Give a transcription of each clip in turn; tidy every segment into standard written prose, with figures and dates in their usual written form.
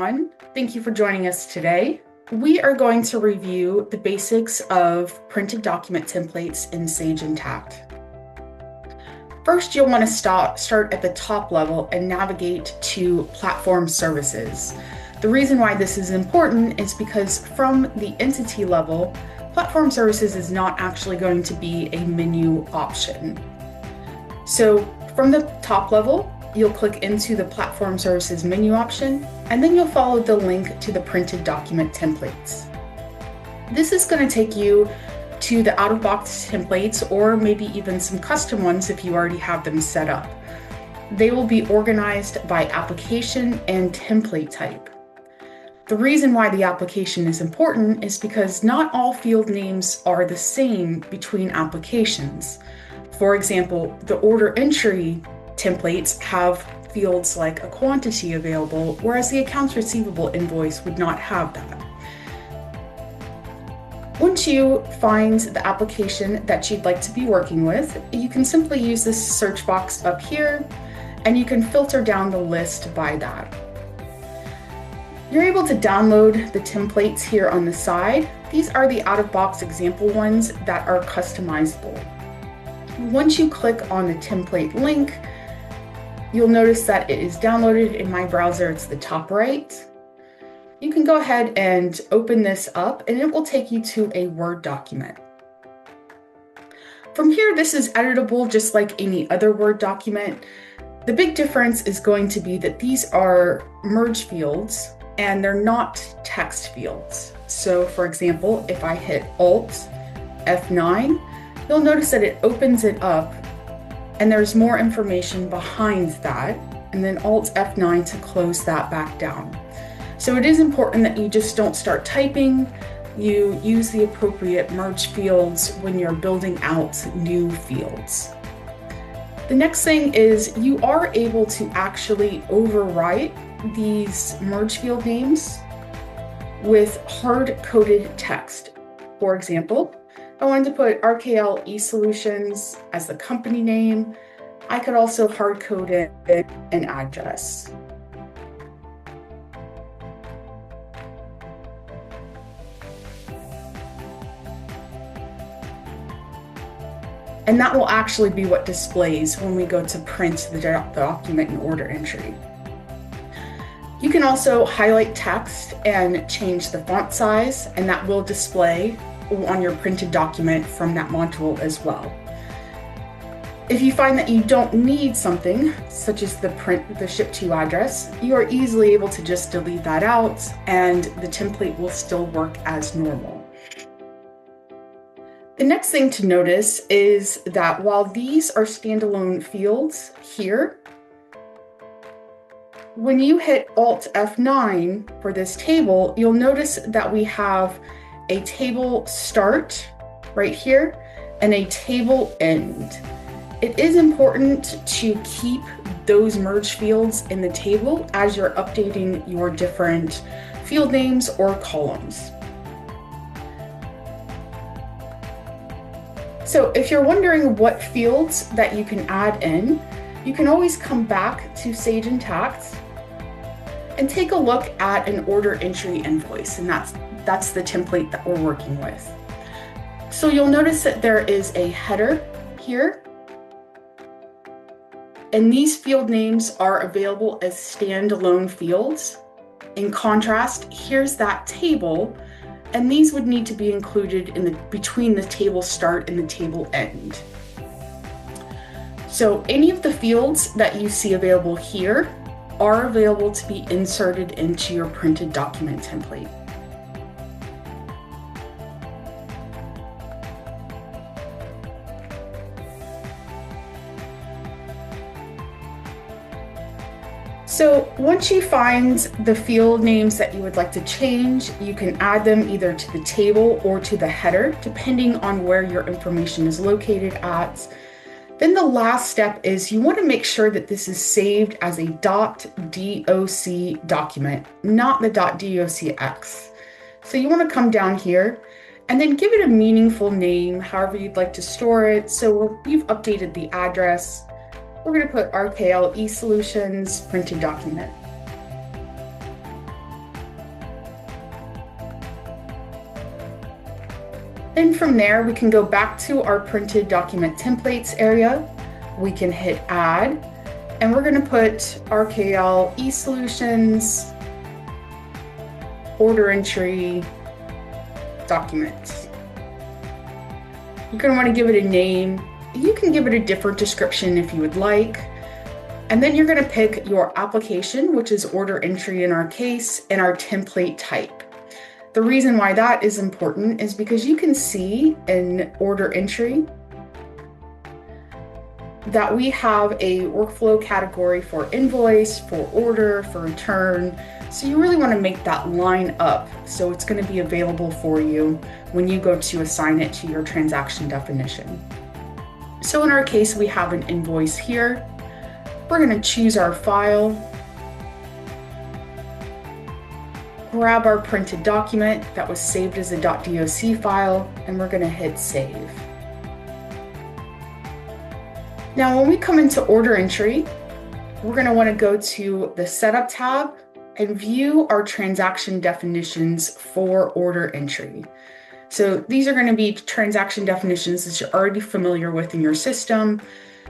everyone. Thank you for joining us today. We are going to review the basics of printed document templates in Sage Intacct. First, you'll want to start at the top level and navigate to Platform Services. The reason why this is important is because from the entity level, Platform Services is not actually going to be a menu option. So from the top level, you'll click into the Platform Services menu option, and then you'll follow the link to the printed document templates. This is going to take you to the out-of-box templates, or maybe even some custom ones if you already have them set up. They will be organized by application and template type. The reason why the application is important is because not all field names are the same between applications. For example, the order entry templates have fields like a quantity available, whereas the accounts receivable invoice would not have that. Once you find the application that you'd like to be working with, you can simply use this search box up here, and you can filter down the list by that. You're able to download the templates here on the side. These are the out-of-box example ones that are customizable. Once you click on the template link, you'll notice that it is downloaded in my browser. It's the top right. You can go ahead and open this up, and it will take you to a Word document. From here, this is editable just like any other Word document. The big difference is going to be that these are merge fields and they're not text fields. So for example, if I hit Alt F9, you'll notice that it opens it up and there's more information behind that, and then Alt F9 to close that back down. So it is important that you just don't start typing. You use the appropriate merge fields when you're building out new fields. The next thing is you are able to actually overwrite these merge field names with hard-coded text. For example, I wanted to put RKL eSolutions as the company name. I could also hard-code it an address. And that will actually be what displays when we go to print the document in order entry. You can also highlight text and change the font size, and that will display on your printed document from that module as well. If you find that you don't need something, such as the ship to address, you are easily able to just delete that out and the template will still work as normal. The next thing to notice is that while these are standalone fields here, when you hit Alt F9 for this table, you'll notice that we have a table start right here and a table end. It is important to keep those merge fields in the table as you're updating your different field names or columns. So if you're wondering what fields that you can add in, you can always come back to Sage Intacct and take a look at an order entry invoice, and that's the template that we're working with. So you'll notice that there is a header here, and these field names are available as standalone fields. In contrast, here's that table, and these would need to be included between the table start and the table end. So any of the fields that you see available here are available to be inserted into your printed document template. So once you find the field names that you would like to change, you can add them either to the table or to the header, depending on where your information is located at. Then the last step is you want to make sure that this is saved as a .doc document, not the .docx. So you want to come down here and then give it a meaningful name, however you'd like to store it. So we've updated the address. We're going to put RKL eSolutions printed document. Then from there, we can go back to our printed document templates area. We can hit add, and we're going to put RKL eSolutions order entry document. You're going to want to give it a name. You can give it a different description if you would like. And then you're going to pick your application, which is order entry in our case, and our template type. The reason why that is important is because you can see in order entry that we have a workflow category for invoice, for order, for return. So you really want to make that line up so it's going to be available for you when you go to assign it to your transaction definition. So in our case, we have an invoice here. We're going to choose our file, grab our printed document that was saved as a .doc file, and we're going to hit save. Now, when we come into order entry, we're going to want to go to the setup tab and view our transaction definitions for order entry. So these are going to be transaction definitions that you're already familiar with in your system.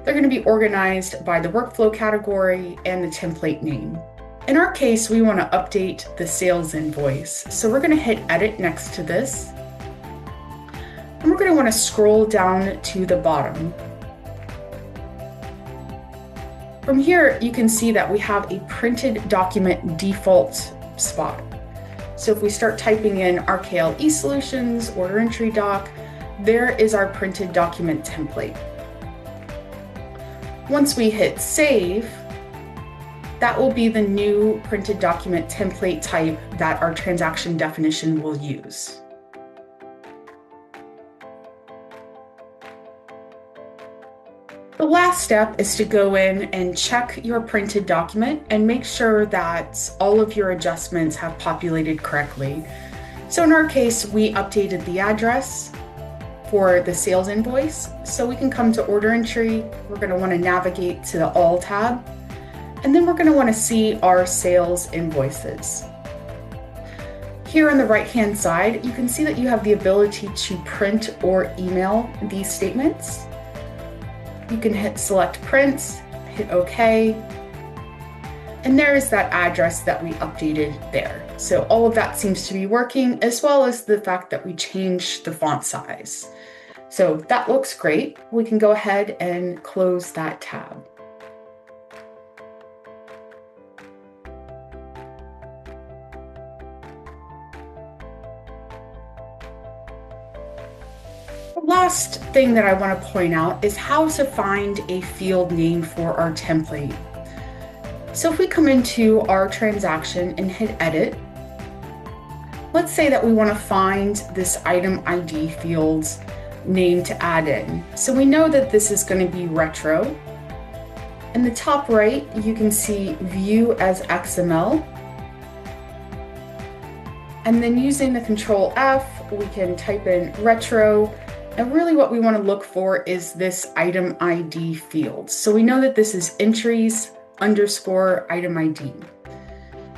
They're going to be organized by the workflow category and the template name. In our case, we want to update the sales invoice. So we're going to hit edit next to this. And we're going to want to scroll down to the bottom. From here, you can see that we have a printed document default spot. So if we start typing in RKL eSolutions, order entry doc, there is our printed document template. Once we hit save, that will be the new printed document template type that our transaction definition will use. The last step is to go in and check your printed document and make sure that all of your adjustments have populated correctly. So in our case, we updated the address for the sales invoice. So we can come to order entry. We're going to want to navigate to the all tab, and then we're going to want to see our sales invoices. Here on the right-hand side, you can see that you have the ability to print or email these statements. You can hit select print, hit OK, and there is that address that we updated there. So all of that seems to be working, as well as the fact that we changed the font size. So that looks great. We can go ahead and close that tab. The last thing that I want to point out is how to find a field name for our template. So if we come into our transaction and hit edit, let's say that we want to find this item ID field's name to add in. So we know that this is going to be retro. In the top right, you can see view as XML. And then using the Control F, we can type in retro. And really what we want to look for is this item ID field. So we know that this is entries _ item ID.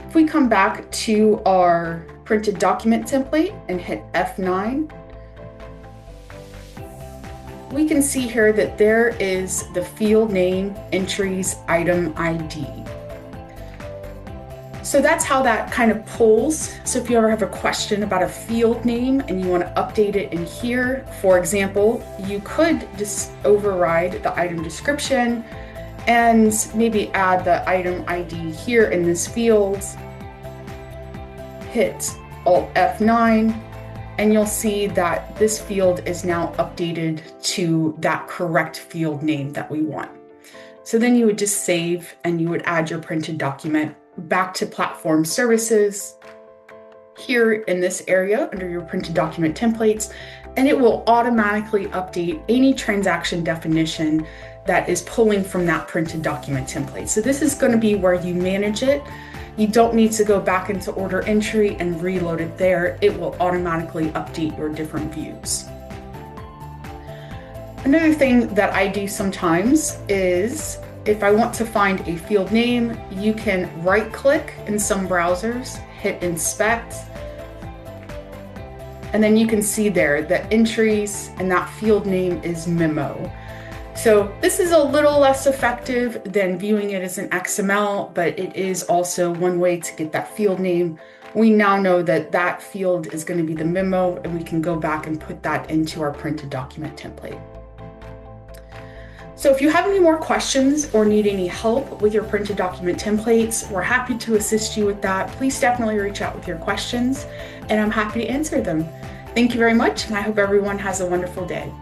If we come back to our printed document template and hit F9, we can see here that there is the field name entries item ID. So that's how that kind of pulls. So if you ever have a question about a field name and you want to update it in here, for example, you could just override the item description and maybe add the item ID here in this field, hit Alt F9, and you'll see that this field is now updated to that correct field name that we want. So then you would just save and you would add your printed document back to Platform Services here in this area under your printed document templates, and it will automatically update any transaction definition that is pulling from that printed document template. So this is going to be where you manage it. You don't need to go back into order entry and reload it there. It will automatically update your different views. Another thing that I do sometimes is if I want to find a field name, you can right click in some browsers, hit inspect, And then you can see there the entries and that field name is memo. So this is a little less effective than viewing it as an XML, but it is also one way to get that field name. We now know that that field is going to be the memo, and we can go back and put that into our printed document template. So if you have any more questions or need any help with your printed document templates, we're happy to assist you with that. Please definitely reach out with your questions, and I'm happy to answer them. Thank you very much, and I hope everyone has a wonderful day.